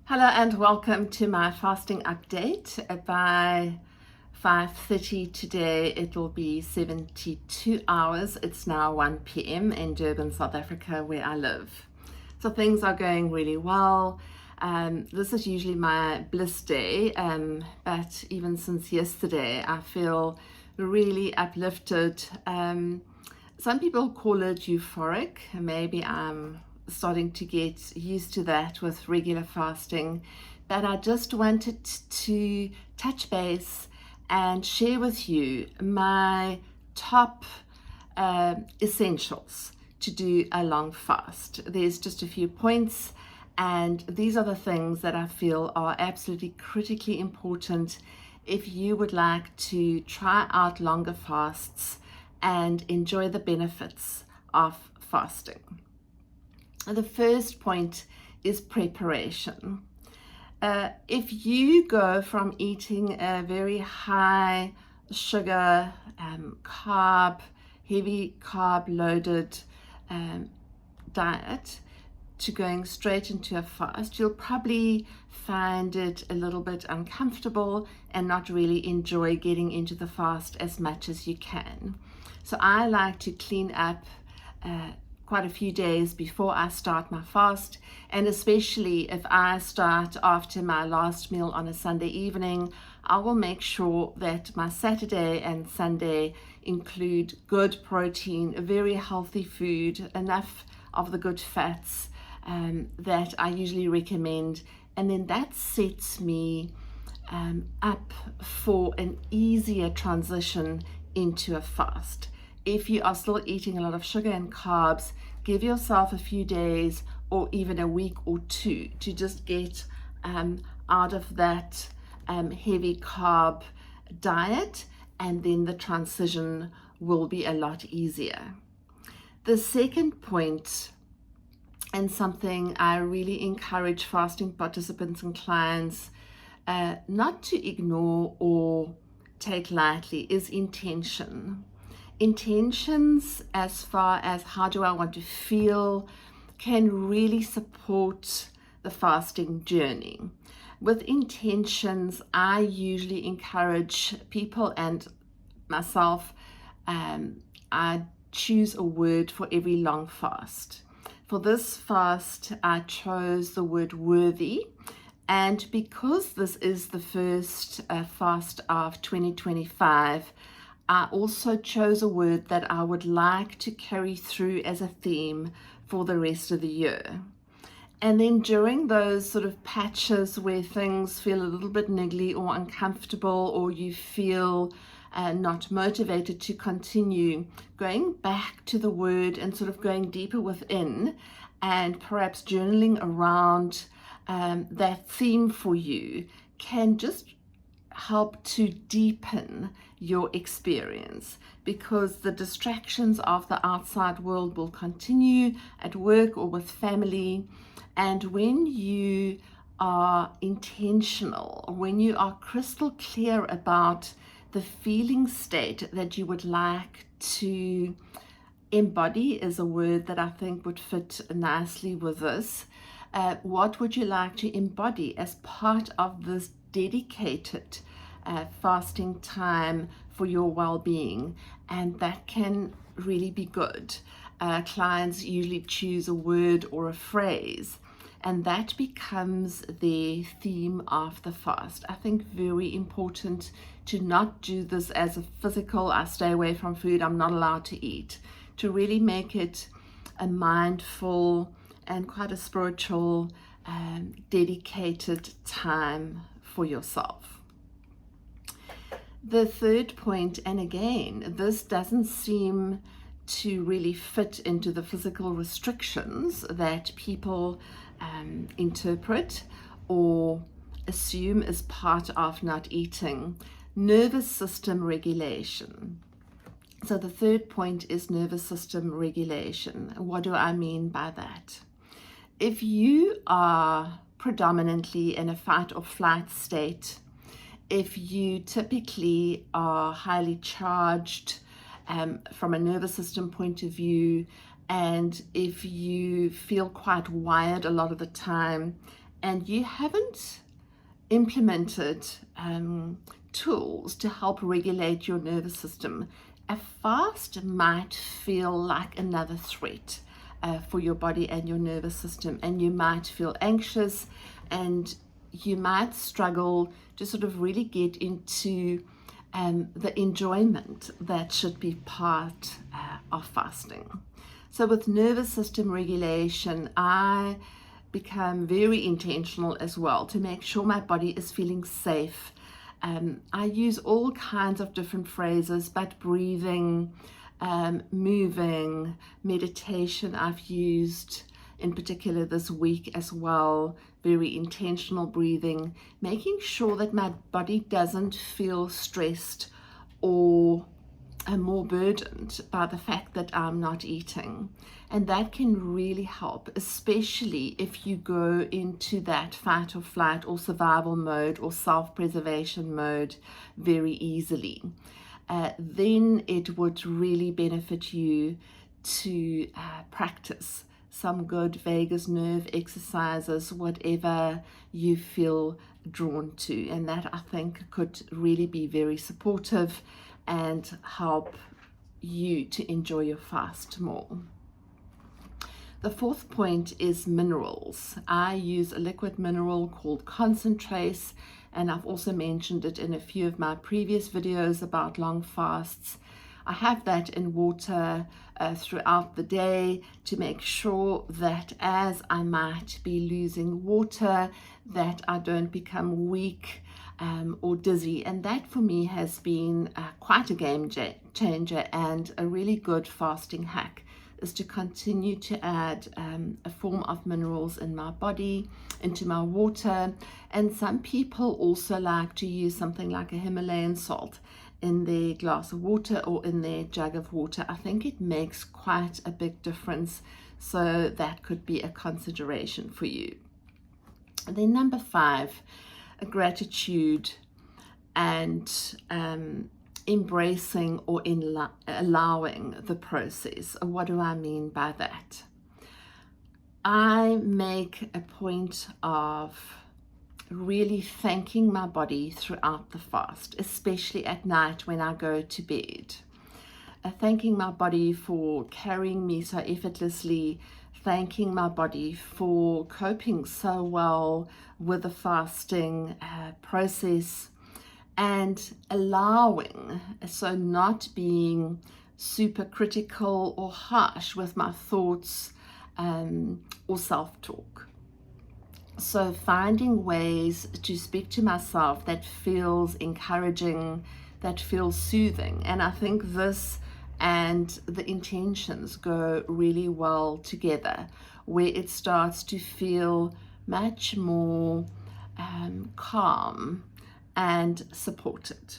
Hello and welcome to my fasting update. By 5:30 today, it will be 72 hours. It's now 1 p.m. in Durban, South Africa, where I live. So things are going really well. This is usually my bliss day, but even since yesterday, I feel really uplifted. Some people call it euphoric. Maybe I'm starting to get used to that with regular fasting, but I just wanted to touch base and share with you my top essentials to do a long fast. There's just a few points, and these are the things that I feel are absolutely critically important if you would like to try out longer fasts and enjoy the benefits of fasting. The first point is preparation. If you go from eating a very high sugar, heavy carb loaded diet to going straight into a fast, you'll probably find it a little bit uncomfortable and not really enjoy getting into the fast as much as you can. So I like to clean up quite a few days before I start my fast, and especially if I start after my last meal on a Sunday evening, I will make sure that my Saturday and Sunday include good protein, very healthy food, enough of the good fats that I usually recommend, and then that sets me up for an easier transition into a fast. If you are still eating a lot of sugar and carbs, give yourself a few days or even a week or two to just get out of that heavy carb diet, and then the transition will be a lot easier. The second point, and something I really encourage fasting participants and clients not to ignore or take lightly, is intention. Intentions, as far as how do I want to feel, can really support the fasting journey. With intentions, I usually encourage people and myself, I choose a word for every long fast. For this fast, I chose the word worthy. And because this is the first fast of 2025, I also chose a word that I would like to carry through as a theme for the rest of the year. And then during those sort of patches where things feel a little bit niggly or uncomfortable, or you feel not motivated to continue, going back to the word and sort of going deeper within and perhaps journaling around that theme for you can just help to deepen your experience, because the distractions of the outside world will continue at work or with family. And when you are intentional, when you are crystal clear about the feeling state that you would like to embody, is a word that I think would fit nicely with this. What would you like to embody as part of this dedicated fasting time for your well-being? And that can really be good. Clients usually choose a word or a phrase, and that becomes the theme of the fast. I think very important to not do this as a physical, I stay away from food, I'm not allowed to eat, to really make it a mindful and quite a spiritual, dedicated time for yourself. The third point, and again, this doesn't seem to really fit into the physical restrictions that people interpret or assume is part of not eating: nervous system regulation. So the third point is nervous system regulation. What do I mean by that? If you are predominantly in a fight or flight state, if you typically are highly charged from a nervous system point of view, and if you feel quite wired a lot of the time, and you haven't implemented tools to help regulate your nervous system, a fast might feel like another threat for your body and your nervous system, and you might feel anxious, and you might struggle to sort of really get into the enjoyment that should be part of fasting. So with nervous system regulation, I become very intentional as well to make sure my body is feeling safe. I use all kinds of different phrases, but breathing, moving, meditation I've used in particular this week as well, very intentional breathing, making sure that my body doesn't feel stressed or more burdened by the fact that I'm not eating. And that can really help, especially if you go into that fight or flight or survival mode or self-preservation mode very easily. Then it would really benefit you to practice some good vagus nerve exercises, whatever you feel drawn to. And that, I think, could really be very supportive and help you to enjoy your fast more. The fourth point is minerals. I use a liquid mineral called Concentrace, and I've also mentioned it in a few of my previous videos about long fasts. I have that in water throughout the day to make sure that as I might be losing water, that I don't become weak or dizzy. And that for me has been quite a game changer, and a really good fasting hack is to continue to add a form of minerals in my body, into my water. And some people also like to use something like a Himalayan salt in their glass of water or in their jug of water. I think it makes quite a big difference, so that could be a consideration for you. And then number 5, gratitude and embracing or allowing the process. What do I mean by that? I make a point of really thanking my body throughout the fast, especially at night when I go to bed. Thanking my body for carrying me so effortlessly, thanking my body for coping so well with the fasting process, and allowing, so not being super critical or harsh with my thoughts or self-talk. So finding ways to speak to myself that feels encouraging, that feels soothing. And I think this and the intentions go really well together, where it starts to feel much more calm and supported.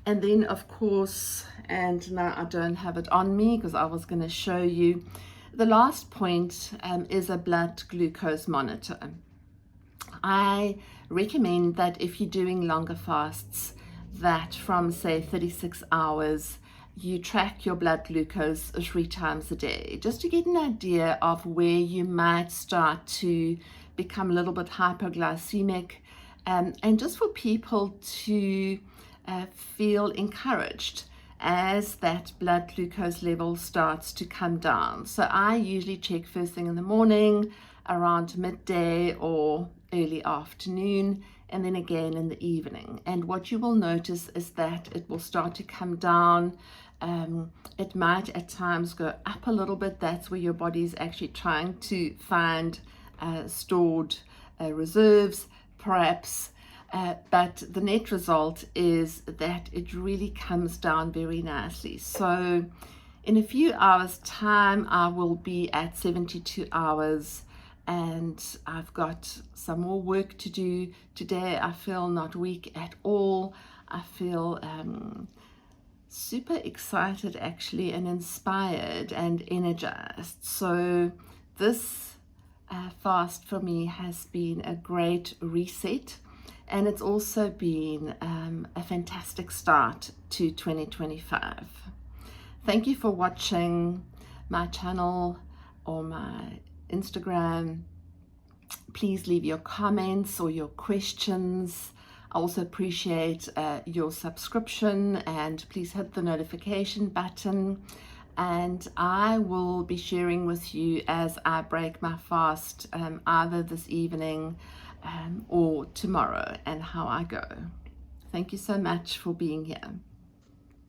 And then, of course, and now I don't have it on me because I was going to show you, the last point is a blood glucose monitor. I recommend that if you're doing longer fasts, that from say 36 hours, you track your blood glucose 3 times a day, just to get an idea of where you might start to become a little bit hypoglycemic, and just for people to feel encouraged as that blood glucose level starts to come down. So I usually check first thing in the morning, around midday or early afternoon, and then again in the evening. And what you will notice is that it will start to come down. It might at times go up a little bit. That's where your body is actually trying to find stored reserves, perhaps. But the net result is that it really comes down very nicely. So in a few hours time, I will be at 72 hours, and I've got some more work to do. Today I feel not weak at all. I feel super excited actually, and inspired and energized. So this fast for me has been a great reset, and it's also been a fantastic start to 2025. Thank you for watching my channel or my Instagram. Please leave your comments or your questions. I also appreciate your subscription, and please hit the notification button. And I will be sharing with you as I break my fast, either this evening or tomorrow, and how I go. Thank you so much for being here.